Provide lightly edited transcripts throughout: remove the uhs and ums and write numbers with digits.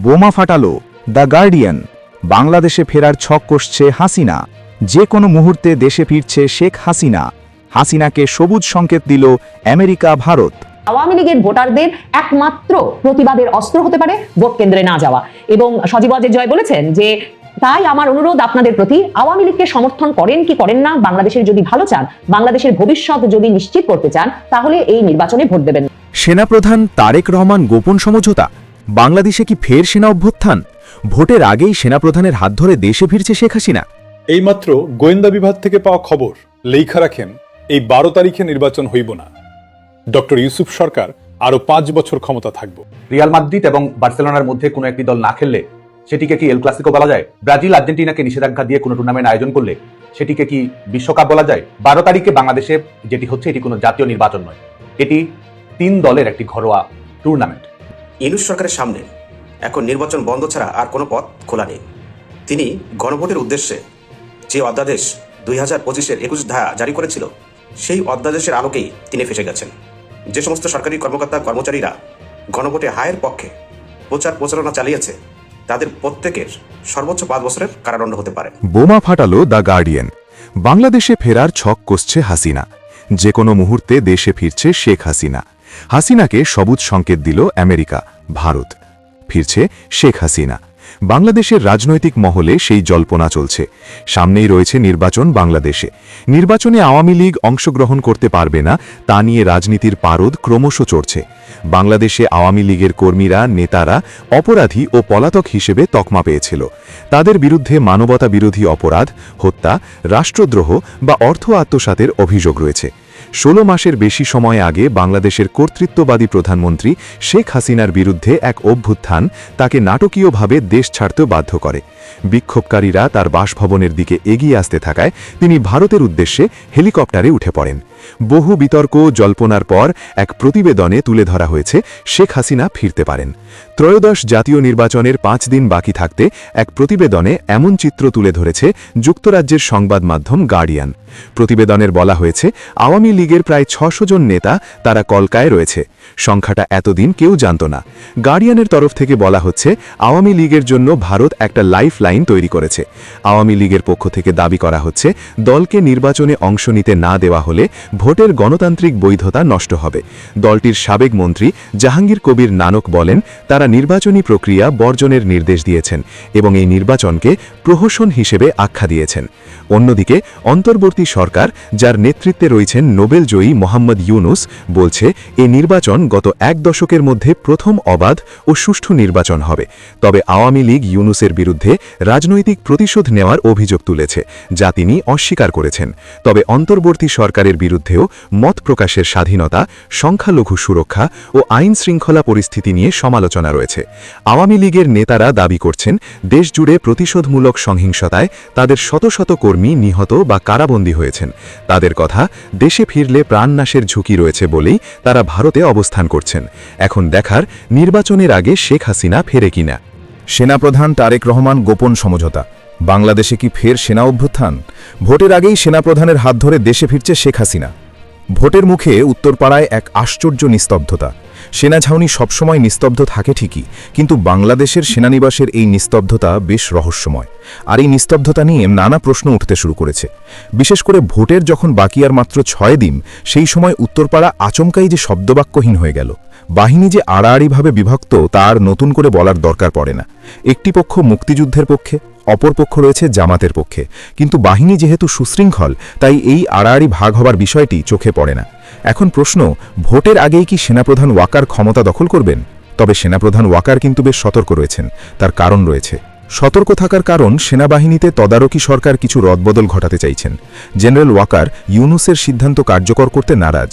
বোমা ফাটালো the guardian, বাংলাদেশে ফেরার ছক কষছে হাসিনা, যে কোনো মুহূর্তে দেশে ফিরছে শেখ হাসিনা, হাসিনাকে সবুজ সংকেত দিল আমেরিকা ভারত। আওয়ামী লীগের ভোটারদের একমাত্র প্রতিবাদের অস্ত্র হতে পারে ভোট কেন্দ্রে না যাওয়া। এবং সজীব ওয়াজেদ জয় বলেছেন যে তাই আমার অনুরোধ আপনাদের প্রতি, আওয়ামী লীগকে সমর্থন করেন কি করেন না, বাংলাদেশের যদি ভালো চান, বাংলাদেশের ভবিষ্যৎ যদি নিশ্চিত করতে চান, তাহলে এই নির্বাচনে ভোট দেবেন। সেনাপ্রধান তারেক রহমান গোপন সমঝোতা, বাংলাদেশে কি ফের সেনা অভ্যুত্থান? ভোটের আগেই সেনাপ্রধানের হাত ধরে দেশে ফিরছে শেখ হাসিনা। এইমাত্র গোয়েন্দা বিভাগ থেকে পাওয়া খবর, লেখা রাখেন এই 12 তারিখে নির্বাচন হইব না, ডক্টর ইউসুফ সরকার আরো 5 বছর ক্ষমতা থাকব। রিয়াল মাদ্রিদ এবং বার্সেলোনার মধ্যে কোনো একটি দল না খেললে সেটিকে কি এল ক্লাসিকো বলা যায়? ব্রাজিল আর্জেন্টিনাকে নিষেধাজ্ঞা দিয়ে কোনো টুর্নামেন্ট আয়োজন করলে সেটিকে কি বিশ্বকাপ বলা যায়? 12 তারিখে বাংলাদেশে যেটি হচ্ছে এটি কোনো জাতীয় নির্বাচন নয়, এটি 3 দলের একটি ঘরোয়া টুর্নামেন্ট। ইউনূস সরকারের সামনে এখন নির্বাচন বন্ধ ছাড়া আর কোনো পথ খোলা নেই। তিনি গণভোটের উদ্দেশ্যে যে অধ্যাদেশ 2025-এর 21 ধারা জারি করেছিল, সেই অধ্যাদেশের আলোকেই তিনি ফেসে গেছেন। যে সমস্ত সরকারি কর্মকর্তা কর্মচারীরা গণভোটে হায়ের পক্ষে প্রচার প্রচারণা চালিয়েছে, তাদের প্রত্যেকের সর্বোচ্চ 5 বছরের কারাদণ্ড হতে পারে। বোমা ফাটালো দ্য গার্ডিয়ান, বাংলাদেশে ফেরার ছক কষছে হাসিনা, যে কোনো মুহূর্তে দেশে ফিরছে শেখ হাসিনা, হাসিনাকে সবুজ সংকেত দিল আমেরিকা ভারত। ফিরছে শেখ হাসিনা, বাংলাদেশের রাজনৈতিক মহলে সেই জল্পনা চলছে। সামনেই রয়েছে নির্বাচন বাংলাদেশে, নির্বাচনে আওয়ামী লীগ অংশগ্রহণ করতে পারবে না তা নিয়ে রাজনীতির পারদ ক্রমশ চড়ছে। বাংলাদেশে আওয়ামী লীগের কর্মীরা নেতারা অপরাধী ও পলাতক হিসেবে তকমা পেয়েছিল। তাদের বিরুদ্ধে মানবতা বিরোধী অপরাধ, হত্যা, রাষ্ট্রদ্রোহ বা অর্থ আত্মসাতের অভিযোগ রয়েছে। 16 মাসের বেশি সময় আগে বাংলাদেশের কর্তৃত্ববাদী প্রধানমন্ত্রী শেখ হাসিনার বিরুদ্ধে এক অভ্যুত্থান তাকে নাটকীয়ভাবে দেশ ছাড়তে বাধ্য করে। বিক্ষোভকারীরা তার বাসভবনের দিকে এগিয়ে আসতে থাকায় তিনি ভারতের উদ্দেশ্যে হেলিকপ্টারে উঠে পড়েন। বহু বিতর্ক জল্পনার পর এক প্রতিবেদনে তুলে ধরা হয়েছে শেখ হাসিনা ফিরতে পারেন। ত্রয়োদশ জাতীয় নির্বাচনের 5 দিন বাকি থাকতে এক প্রতিবেদনে এমন চিত্র তুলে ধরেছে যুক্তরাজ্যের সংবাদ মাধ্যম গার্ডিয়ান। প্রতিবেদনের বলা হয়েছে, আওয়ামী লীগের প্রায় 600 জন নেতা তারা কলকায় রয়েছে। সংখ্যাটা এতদিন কেউ জানত না। গার্ডিয়ানের তরফ থেকে বলা হচ্ছে, আওয়ামী লীগের জন্য ভারত একটা লাইফ লাইন তৈরি করেছে। আওয়ামী লীগের পক্ষ থেকে দাবি করা হচ্ছে, দলকে নির্বাচনে অংশ নিতে না দেওয়া হলে ভোটের গণতান্ত্রিক বৈধতা নষ্ট হবে। দলটির সাবেক মন্ত্রী জাহাঙ্গীর কবির নানক বলেন, তারা নির্বাচনী প্রক্রিয়া বর্জনের নির্দেশ দিয়েছেন এবং এই নির্বাচনকে প্রহসন হিসেবে আখ্যা দিয়েছেন। অন্যদিকে অন্তর্বর্তী সরকার, যার নেতৃত্বে রয়েছেন নোবেলজয়ী মোহাম্মদ ইউনুস, বলছে এ নির্বাচন গত 1 দশকের মধ্যে প্রথম অবাধ ও সুষ্ঠু নির্বাচন হবে। তবে আওয়ামী লীগ ইউনুসের বিরুদ্ধে রাজনৈতিক প্রতিশোধ নেওয়ার অভিযোগ তুলেছে, যা তিনি অস্বীকার করেছেন। তবে অন্তর্বর্তী সরকারের বিরুদ্ধেও মত প্রকাশের স্বাধীনতা, সংখ্যালঘু সুরক্ষা ও আইন শৃঙ্খলা পরিস্থিতি নিয়ে সমালোচনা রয়েছে। আওয়ামী লীগের নেতারা দাবি করছেন, দেশজুড়ে প্রতিশোধমূলক সহিংসতায় তাদের শত শত কর্মী নিহত বা কারাবন্দী হয়েছেন। তাদের কথা, দেশে ফিরলে প্রাণনাশের ঝুঁকি রয়েছে বলেই তারা ভারতে অবস্থান করছেন। এখন দেখার, নির্বাচনের আগে শেখ হাসিনা ফেরে কিনা। সেনাপ্রধান তারেক রহমান গোপন সমঝোতা, বাংলাদেশে কি ফের সেনা অভ্যুত্থান? ভোটের আগেই সেনাপ্রধানের হাত ধরে দেশে ফিরছে শেখ হাসিনা। ভোটের মুখে উত্তরপাড়ায় এক আশ্চর্য নিস্তব্ধতা। সেনা ছাউনি সবসময় নিস্তব্ধ থাকে ঠিকই, কিন্তু বাংলাদেশের সেনানিবাসের এই নিস্তব্ধতা বেশ রহস্যময়। আর এই নিস্তব্ধতা নিয়ে নানা প্রশ্ন উঠতে শুরু করেছে। বিশেষ করে ভোটের যখন বাকি আর মাত্র 6 দিন, সেই সময় উত্তরপাড়া আচমকাই যে শব্দবাক্যহীন হয়ে গেল। বাহিনী যে আড়াআড়িভাবে বিভক্ত তা আর নতুন করে বলার দরকার পড়ে না। একটি পক্ষ মুক্তিযুদ্ধের পক্ষে, অপর পক্ষ রয়েছে জামাতের পক্ষে, কিন্তু বাহিনী যেহেতু সুশৃঙ্খল, তাই এই আড়াআড়ি ভাগ হবার বিষয়টি চোখে পড়ে না। এখন প্রশ্ন, ভোটের আগেই কি সেনাপ্রধান ওয়াকার ক্ষমতা দখল করবেন? তবে সেনাপ্রধান ওয়াকার কিন্তু বেশ সতর্ক রয়েছেন। তার কারণ রয়েছে। সতর্ক থাকার কারণ, সেনাবাহিনীতে তদারকি সরকার কিছু রদবদল ঘটাতে চাইছেন। জেনারেল ওয়াকার ইউনুসের সিদ্ধান্ত কার্যকর করতে নারাজ।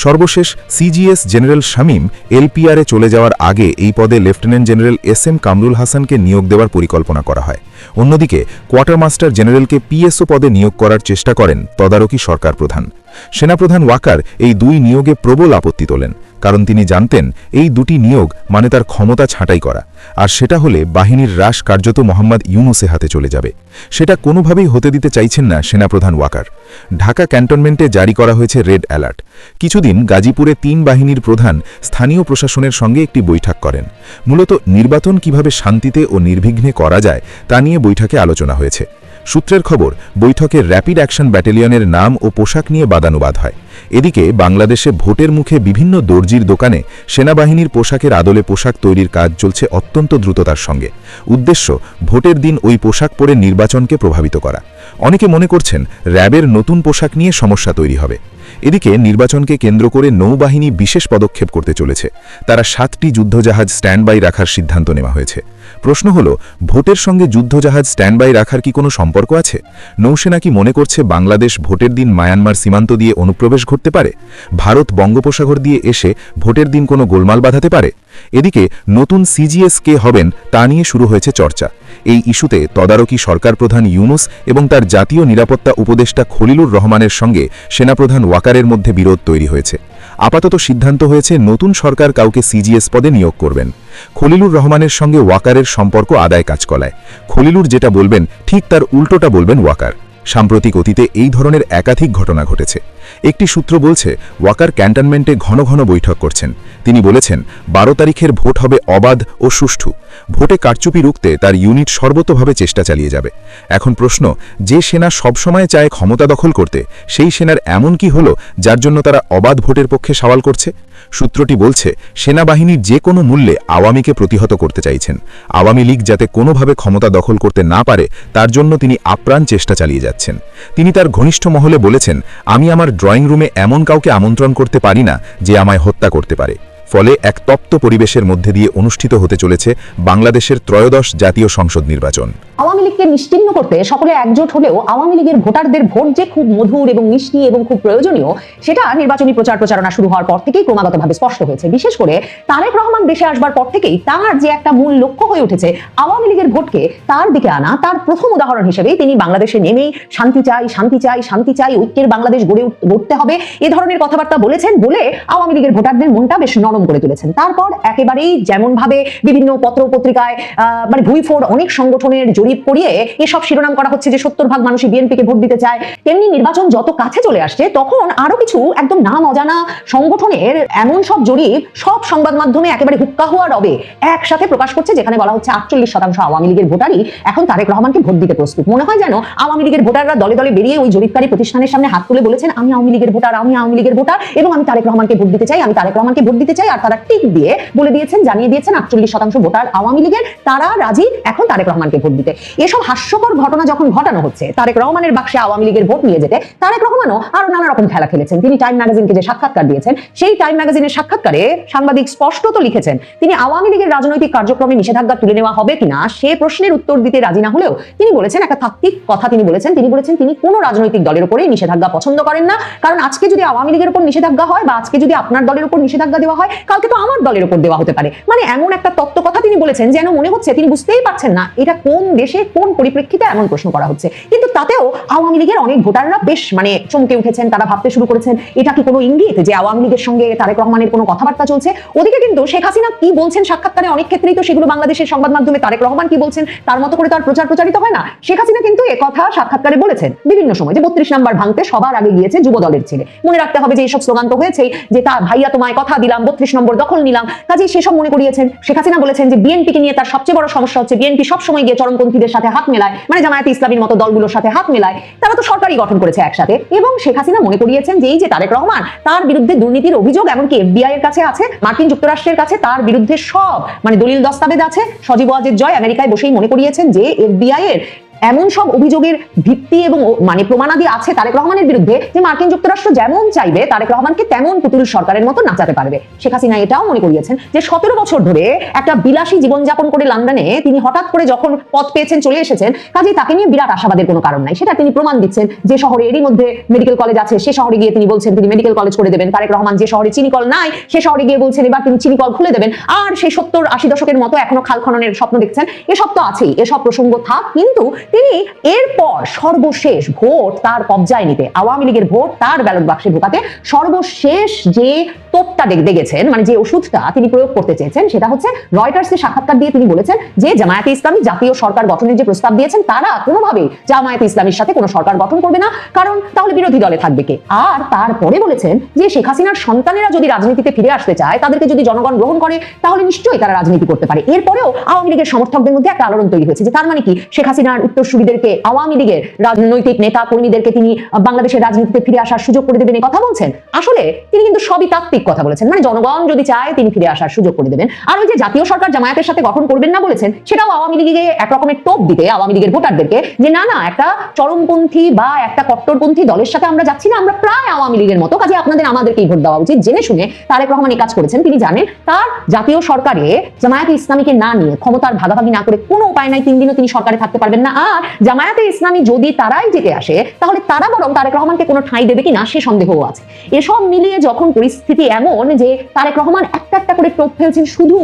সর্বশেষ সিজিএস জেনারেল শামীম এলপিআরে চলে যাওয়ার আগে এই পদে লেফটেন্যান্ট জেনারেল এসএম কামরুল হাসানকে নিয়োগ দেওয়ার পরিকল্পনা করা হয়। অন্যদিকে কোয়ার্টারমাস্টার জেনারেলকে পিএসও পদে নিয়োগ করার চেষ্টা করেন তদারকি সরকার প্রধান। সেনাপ্রধান ওয়াকার এই 2 নিয়োগে প্রবল আপত্তি তোলেন। কারণ তিনি জানতেন এই দুটি নিয়োগ মানে তার ক্ষমতা ছাঁটাই করা, আর সেটা হলে বাহিনীর হ্রাস কার্যত মোহাম্মদ ইউনুসের হাতে চলে যাবে। সেটা কোনোভাবেই হতে দিতে চাইছেন না সেনাপ্রধান ওয়াকার। ঢাকা ক্যান্টনমেন্টে জারি করা হয়েছে রেড অ্যালার্ট। কিছুদিন গাজীপুরে 3 বাহিনীর প্রধান স্থানীয় প্রশাসনের সঙ্গে একটি বৈঠক করেন। মূলত নির্বাচন কিভাবে শান্তিতে ও নির্বিঘ্নে করা যায় তা নিয়ে বৈঠকে আলোচনা হয়েছে। সূত্রের খবর, বৈঠকে র্যাপিড অ্যাকশন ব্যাটালিয়নের নাম ও পোশাক নিয়ে বাদানুবাদ হয়। এদিকে বাংলাদেশে ভোটের মুখে বিভিন্ন দর্জির দোকানে সেনাবাহিনীর পোশাকের আদলে পোশাক তৈরির কাজ চলছে অত্যন্ত দ্রুততার সঙ্গে। উদ্দেশ্য, ভোটের দিন ওই পোশাক পরে নির্বাচনকে প্রভাবিত করা। অনেকে মনে করছেন র্যাবের নতুন পোশাক নিয়ে সমস্যা তৈরি হবে। এদিকে নির্বাচনকে কেন্দ্র করে নৌবাহিনী বিশেষ পদক্ষেপ করতে চলেছে। তারা 7টি যুদ্ধজাহাজ স্ট্যান্ডবাই রাখার সিদ্ধান্ত নেওয়া হয়েছে। প্রশ্ন হল, ভোটের সঙ্গে যুদ্ধজাহাজ স্ট্যান্ডবাই রাখার কি কোনো সম্পর্ক আছে? নৌসেনা কি মনে করছে বাংলাদেশ ভোটের দিন মায়ানমার সীমান্ত দিয়ে অনুপ্রবেশ ঘটতে পারে? ভারত বঙ্গোপসাগর দিয়ে এসে ভোটের দিন কোনো গোলমাল বাঁধাতে পারে? এদিকে নতুন সিজিএস কে হবেন তা নিয়ে শুরু হয়েছে চর্চা। এই ইস্যুতে তদারকি সরকার প্রধান ইউনুস এবং তার জাতীয় নিরাপত্তা উপদেষ্টা খলিলুর রহমানের সঙ্গে সেনাপ্রধান ওয়াকারের মধ্যে বিরোধ তৈরি হয়েছে। আপাতত সিদ্ধান্ত হয়েছে নতুন সরকার কাউকে সিজিএস পদে নিয়োগ করবেন। খলিলুর রহমানের সঙ্গে ওয়াকারের সম্পর্ক আদায় কাজকলায়। খলিলুর যেটা বলবেন ঠিক তার উল্টোটা বলবেন ওয়াকার। সাম্প্রতিক অতীতে এই ধরনের একাধিক ঘটনা ঘটেছে। একটি সূত্র বলছে, ওয়াকার ক্যান্টনমেন্টে ঘন ঘন বৈঠক করছেন। তিনি বলেছেন 12 তারিখের ভোট হবে অবাধ ও সুষ্ঠু। ভোটে কারচুপি রুখতে তার ইউনিট সর্বতোভাবে চেষ্টা চালিয়ে যাবে। এখন প্রশ্ন, যে সেনা সবসময় চায় ক্ষমতা দখল করতে, সেই সেনার এমন কি হলো যার জন্য তারা অবাধ ভোটের পক্ষে সওয়াল করছে? সূত্রটি বলছে, সেনাবাহিনী যে কোনো মূল্যে আওয়ামীকে প্রতিহত করতে চাইছেন। আওয়ামী লীগ যাতে কোনোভাবে ক্ষমতা দখল করতে না পারে তার জন্য তিনি আপ্রাণ চেষ্টা চালিয়ে যাচ্ছেন। তিনি তার ঘনিষ্ঠ মহলে বলেছেন, আমি আমার ড্রয়িং রুমে এমন কাউকে আমন্ত্রণ করতে পারি না যে আমায় হত্যা করতে পারে। ফলে এক তপ্ত পরিবেশের মধ্যে দিয়ে অনুষ্ঠিত হতে চলেছে বাংলাদেশের 13শ জাতীয় সংসদ নির্বাচন। আওয়ামী লীগকে নিশ্চিহ্ন করতে সকলে একজোট হলেও আওয়ামী লীগের ভোটারদের ভোট যে খুব মধুর এবং মিষ্টি এবং খুব প্রয়োজনীয়, সেটা নির্বাচনী প্রচার প্রচারণা শুরু হওয়ার পর থেকেই ক্রমাগতভাবে স্পষ্ট হয়েছে। বিশেষ করে তারেক রহমান দেশে আসবার পর থেকেই তার যে একটা মূল লক্ষ্য হয়ে উঠেছে আওয়ামী লীগের ভোটকে তার দিকে আনা, তার প্রথম উদাহরণ হিসেবেই তিনি বাংলাদেশে নেমেই শান্তি চাই, শান্তি চাই, শান্তি চাই, ঐক্যের বাংলাদেশ গড়তে হবে, এ ধরনের কথাবার্তা বলেছেন বলে আওয়ামী লীগের ভোটারদের মনটা বেশ নরম করে তুলেছেন। তারপর একেবারেই যেমন ভাবে বিভিন্ন পত্র পত্রিকায় মানে ভুইফোড় অনেক সংগঠনের জরিপ করিয়ে এসব শিরোনাম করা হচ্ছে যে 70% মানুষই বিএনপিকে ভোট দিতে চায়, তেমনি নির্বাচন যত কাছে চলে আসছে তখন আরো কিছু একদম নাম অজানা সংগঠনের এমন সব জরিপ সব সংবাদ মাধ্যমে একেবারে হুক্কা হওয়া রবে একসাথে প্রকাশ করছে, যেখানে বলা হচ্ছে 48% আওয়ামী লীগের ভোটারই এখন তারেক রহমানকে ভোট দিতে প্রস্তুত। মনে হয় যেন আওয়ামী লীগের ভোটাররা দলে দলে বেরিয়ে ওই জরিপকারী প্রতিষ্ঠানের সামনে হাত তুলে বলেছেন, আমি আওয়ামী লীগের ভোটার, আমি আওয়ামী লীগের ভোটার এবং আমি তারেক রহমানকে ভোট দিতে চাই, আমি তারেক রহমানকে ভোট দিতে চাই। আর তারা টিক দিয়ে বলে দিয়েছেন, জানিয়ে দিয়েছেন 48% ভোটার আওয়ামী লীগের, তারা রাজি এখন তারেক রহমানকে ভোট দিতে। এসব হাস্যকর ঘটনা যখন ঘটানো হচ্ছে তারেক রহমানের বাক্সে আওয়ামী লীগের ভোট নিয়ে যেতে, তারেক রহমানও আরো নানা রকম খেলা খেলেছেন। তিনি টাইম ম্যাগাজিনকে যে সাক্ষাৎকার দিয়েছেন, সেই টাইম ম্যাগাজিনের সাক্ষাৎকারে সাংবাদিক স্পষ্টত লিখেছেন তিনি আওয়ামী লীগের রাজনৈতিক কার্যক্রমে নিষেধাজ্ঞা তুলে নেওয়া হবে কিনা সে প্রশ্নের উত্তর দিতে রাজি না হলেও তিনি বলেছেন একটা তাত্ত্বিক কথা। তিনি বলেছেন তিনি কোনো রাজনৈতিক দলের উপরে নিষেধাজ্ঞা পছন্দ করেন না, কারণ আজকে যদি আওয়ামী লীগের উপর নিষেধাজ্ঞা হয় বা আজকে যদি আপনার দলের উপর নিষেধাজ্ঞা দেওয়া হয়, কালকে তো আমার দলের উপর দেওয়া হতে পারে। মানে এমন একটা তত্ত্ব কথা তিনি বলেছেন যেন মনে হচ্ছে তিনি বুঝতেই পারছেন না এটা কোন দেশে কোন পরিপ্রেক্ষিতে এমন প্রশ্ন করা হচ্ছে। কিন্তু তাতেও আওয়ামী লীগের অনেক ভোটাররা বেশ মানে চমকে উঠেছেন। তারা ভাবতে শুরু করেছেন এটা কি কোনো ইঙ্গিত যে আওয়ামী লীগের সঙ্গে তারেক রহমানের কোনো কথাবার্তা চলছে। ওদিকে কিন্তু শেখ হাসিনা কি বলছেন সাক্ষাৎকারে, অনেক ক্ষেত্রেই তো সেগুলো বাংলাদেশের সংবাদ মাধ্যমে তারেক রহমান কি বলছেন তার মতো করে তার প্রচারিত হয় না। শেখ হাসিনা কিন্তু একথা সাক্ষাৎকারে বলেছেন বিভিন্ন সময় যে 32 নাম্বার ভাঙতে সবার আগে গিয়েছে যুব দলের ছেলে। মনে রাখতে হবে যে এইসব স্লোগান তো হয়েছেই যে তা ভাইয়া তোমায় কথা দিলাম 32 নম্বর দখল নিলাম, কাজেই সেসব মনে করিয়েছেন। শেখ হাসিনা বলেছেন যে বিএনপিকে নিয়ে তার সবচেয়ে বড় সমস্যা হচ্ছে বিএনপি সবসময় গিয়ে চরমপন্থীদের সাথে হাত মেলায়, মানে জামায়াতে ইসলামীর মতো দলগুলোর সাথে হাত মেলায়, তারা তো সরকারই গঠন করেছে একসাথে। এবং শেখ হাসিনা মনে করিয়েছেন যে এই যে তারেক রহমান, তার বিরুদ্ধে দুর্নীতির অভিযোগ এমনকি এফবিআই এর কাছে আছে, মার্কিন যুক্তরাষ্ট্রের কাছে তার বিরুদ্ধে সব মানে দলিল দস্তাবেজ আছে। সজীব ওয়াজেদ জয় আমেরিকায় বসেই মনে করিয়েছেন যে এফবিআই এর এমন সব অভিযোগের ভিত্তি এবং মানে প্রমাণাদি আছে তারেক রহমানের বিরুদ্ধে যে মার্কিন যুক্তরাষ্ট্র যেমন চাইবে তারেক রহমানকে তেমন পুতুল সরকারের মতো নাচাতে পারবে। শেখ হাসিনা এটাও মনে করিয়েছেন যে 17 বছর ধরে একটা বিলাসী জীবনযাপন করে লন্ডনে তিনি হঠাৎ করে যখন পদ পেয়েছেন চলে এসেছেন, কাজেই তাকে নিয়ে বিরাট আশাবাদের কোনো কারণ নাই। সেটা তিনি প্রমাণ দিচ্ছেন। যে শহরে এরই মধ্যে মেডিকেল কলেজ আছে সে শহরে গিয়ে তিনি বলছেন তিনি মেডিকেল কলেজ করে দেবেন। তারেক রহমান যে শহরে চিনিকল নাই সে শহরে গিয়ে বলছেন এবার তিনি চিনিকল খুলে দেবেন। আর সেই 70-80 দশকের মতো এখনো খাল খননের স্বপ্ন দেখছেন। এসব তো আছেই, এসব প্রসঙ্গ থাক, কিন্তু তিনি এরপর সর্বশেষ ভোট তার কবজায় নিতে, আওয়ামী লীগের ভোট তার ব্যালট বাক্সে ঢোকাতে সর্বশেষ যে তোপটা দেখেছেন, মানে যে ওষুধটা তিনি প্রয়োগ করতে চেয়েছেন, সেটা হচ্ছে রয়টার্সে সাক্ষাৎকার দিয়ে তিনি বলেছেন যে জামায়াতে ইসলামী জাতীয় সরকার গঠনের যে প্রস্তাব দিয়েছেন তারা কোনোভাবেই জামায়াতে ইসলামীর সাথে কোনো সরকার গঠন করবে না, কারণ তাহলে বিরোধী দলে থাকবে কে। আর তারপরে বলেছেন যে শেখ হাসিনার সন্তানেরা যদি রাজনীতিতে ফিরে আসতে চায়, তাদেরকে যদি জনগণ গ্রহণ করে, তাহলে নিশ্চয়ই তারা রাজনীতি করতে পারে। এরপরেও আওয়ামী লীগের সমর্থকদের মধ্যে একটা আলোড়ন তৈরি হয়েছে যে তার মানে কি শেখ হাসিনার উত্তরসূরিদেরকে, আওয়ামী লীগের রাজনৈতিক নেতা কর্মীদেরকে তিনি বাংলাদেশের রাজনীতিতে ফিরে আসার সুযোগ করে দেবেন এই কথা বলছেন। আসলে তিনি কিন্তু সবই তাত্ত্বিক কথা বলেছেন, মানে জনগণ যদি চায় তিনি ফিরে আসার সুযোগ করে দেবেন। আর ওই যে জাতীয় সরকার জামায়াতের সাথে গঠন করবেন না বলেছেন, সেটাও আওয়ামী লীগে একরকমের টোপ দিতে আওয়ামী লীগের ভোটারদেরকে যে না না, একটা চরমপন্থী বা একটা কট্টরপন্থী দলের সাথে আমরা যাচ্ছি না, আমরা প্রায় আওয়ামী লীগের মতো, কাজে আমাদেরকেই ভোট দেওয়া উচিত। জেনে শুনে তারেক রহমান এই কাজ করেছেন। তিনি জানেন তার জাতীয় সরকারে জামায়াতে ইসলামীকে না নিয়ে, ক্ষমতার ভাগাভাগি না করে কোনো উপায় নাই, 3 দিনও তিনি সরকারে থাকতে পারবেন না। আর জামায়াতে ইসলামী যদি তারাই জিতে আসে, তাহলে তারা বরং তারেক রহমানকে কোনো ঠাঁই দেবে কিনা সে সন্দেহও আছে। এসব মিলিয়ে যখন পরিস্থিতি এমন যে তারেক রহমান একটা একটা করে টোপ ফেলছেন শুধু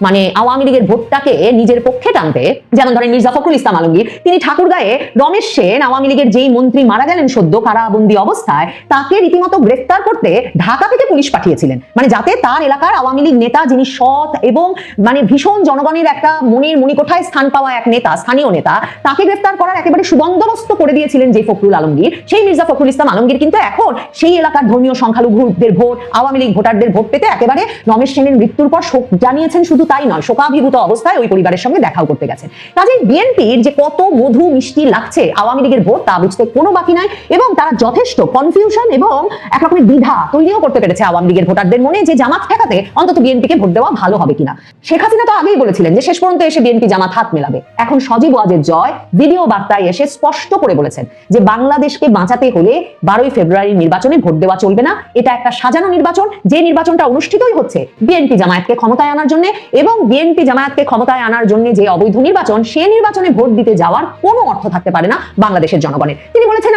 মানে আওয়ামী লীগের ভোটটাকে নিজের পক্ষে টানতে, যেমন ধরেন মির্জা ফখরুল ইসলাম আলমগীর, তিনি ঠাকুরগাঁয়ে রমেশ সেন আওয়ামী লীগের যেই মন্ত্রী মারা গেলেন সদ্য কারাবন্দী অবস্থায়, তাকে রীতিমতো গ্রেফতার করতে ঢাকা থেকে পুলিশ পাঠিয়েছিলেন, মানে যাতে তার এলাকার আওয়ামী লীগ নেতা, যিনি সৎ এবং মানে ভীষণ জনগণের একটা মনের মণিকোঠায় স্থান পাওয়া এক নেতা, স্থানীয় নেতা, তাকে গ্রেফতার করার একেবারে সুবন্দোবস্ত করে দিয়েছিলেন যে ফখরুল আলমগীর, সেই মির্জা ফখরুল ইসলাম আলমগীর কিন্তু এখন সেই এলাকার ধর্মীয় সংখ্যালঘুদের ভোট, আওয়ামী লীগ ভোটারদের ভোট পেতে একেবারে রমেশ সেনের মৃত্যুর পর শোক জানিয়েছেন। শুধু তাই নয়, শোকাভিভূত অবস্থায় ওই পরিবারের সঙ্গে দেখাও করতে গেছেন। কাজেই বিএনপির যে কত মধু মিষ্টি লাগছে আওয়ামী লীগের ভোট, তা বুঝতে কোনো বাকি নাই, এবং তারা যথেষ্ট কনফিউশন এবং এক রকমের দ্বিধা তৈরিও করতে পেরেছে আওয়ামী লীগের ভোটারদের মনে যে জামাত ঠেকাতে অন্তত বিএনপিকে ভোট দেওয়া ভালো হবে কিনা। শেখ হাসিনা তো আগেই বলেছিলেন যে শেষ পর্যন্ত এসে বিএনপি জামাত হাত মেলাবে। এখন সজীব ওয়াজেদ জয় ভিডিও বার্তায় এসে স্পষ্ট করে বলেছেন যে বাংলাদেশকে বাঁচাতে হলে 12ই ফেব্রুয়ারির নির্বাচনে ভোট দেওয়া চলবে না, এটা একটা সাজানো নির্বাচন, যে নির্বাচনটা অনুষ্ঠিতই হচ্ছে বিএনপি জামায়াতকে ক্ষমতায় আনার জন্য, এবং বিএনপি জামায়াতকে ক্ষমতায় আনার জন্য যে অবৈধ নির্বাচন, সে নির্বাচনে ভোট দিতে যাওয়ার কোনো অর্থ থাকতে পারে না বাংলাদেশের জনগণের। তিনি বলেছেন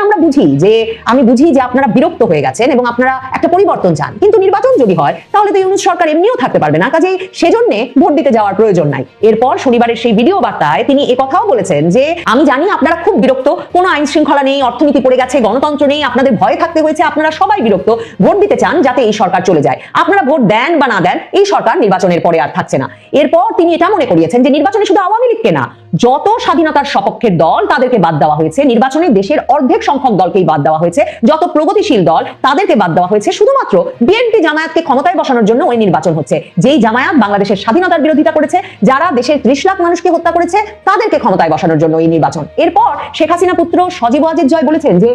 আমি বুঝি যে আপনারা বিরক্ত হয়ে গেছেন এবং আপনারা একটা পরিবর্তন চান, কিন্তু নির্বাচন যদি হয় তাহলে তো ইউনূস সরকার এমনিও থাকতে পারবে না, কাজেই সেজন্য ভোট দিতে যাওয়ার প্রয়োজন নাই। এরপর শনিবারের সেই ভিডিও বার্তায় তিনি একথাও বলেছেন যে আমি জানি আপনারা খুব বিরক্ত, কোনো আইন শৃঙ্খলা নেই, অর্থনীতি পড়ে গেছে, গণতন্ত্র নেই, আপনাদের ভয়ে থাকতে হয়েছে, আপনারা সবাই বিরক্ত, ভোট দিতে চান যাতে এই সরকার চলে যায়, আপনারা ভোট দেন বা না দেন এই সরকার নির্বাচনের পরে আর থাকছে না। এরপর তিনি এটা মনে করিয়েছেন যে নির্বাচনে শুধু আওয়ামী লীগকে না, যত স্বাধীনতার সপক্ষের দল তাদেরকে বাদ দেওয়া হয়েছে, নির্বাচনে দেশের অর্ধেক সংখ্যক দলকেই বাদ দেওয়া হয়েছে, যত প্রগতিশীল দল তাদেরকে বাদ দেওয়া হয়েছে, শুধুমাত্র বিএনপি জামায়াতকে ক্ষমতায় বসানোর জন্য ওই নির্বাচন হচ্ছে। যেই জামায়াত বাংলাদেশের স্বাধীনতার বিরোধিতা করেছে, যারা দেশের 30 লাখ মানুষকে হত্যা করেছে, তাদেরকে ক্ষমতায় বসানোর জন্য এই নির্বাচন। এরপর শেখ হাসিনা পুত্র সজীব ওয়াজেদ জয় বলেছেন যে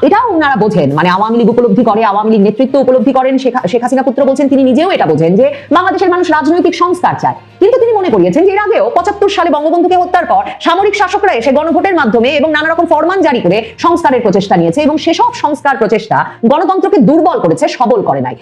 এটাও ওনারা বোঝেন, মানে আওয়ামী লীগ উপলব্ধি করে, আওয়ামী লীগ নেতৃত্ব উপলব্ধি করেন। শেখ হাসিনা পুত্র বলছেন তিনি নিজেও এটা বোঝেন যে বাংলাদেশের মানুষ রাজনৈতিক সংস্কার চায়, কিন্তু তিনি মনে করিয়েছেন যে এর আগেও 75 সালে বঙ্গবন্ধুকে হত্যার পর সামরিক শাসকরা এসে গণভোটের মাধ্যমে এবং নানা রকম ফরমান জারি করে সংস্কারের প্রচেষ্টা নিয়েছে, এবং সেসব সংস্কার প্রচেষ্টা গণতন্ত্রকে দুর্বল করেছে, সবল করে নাই।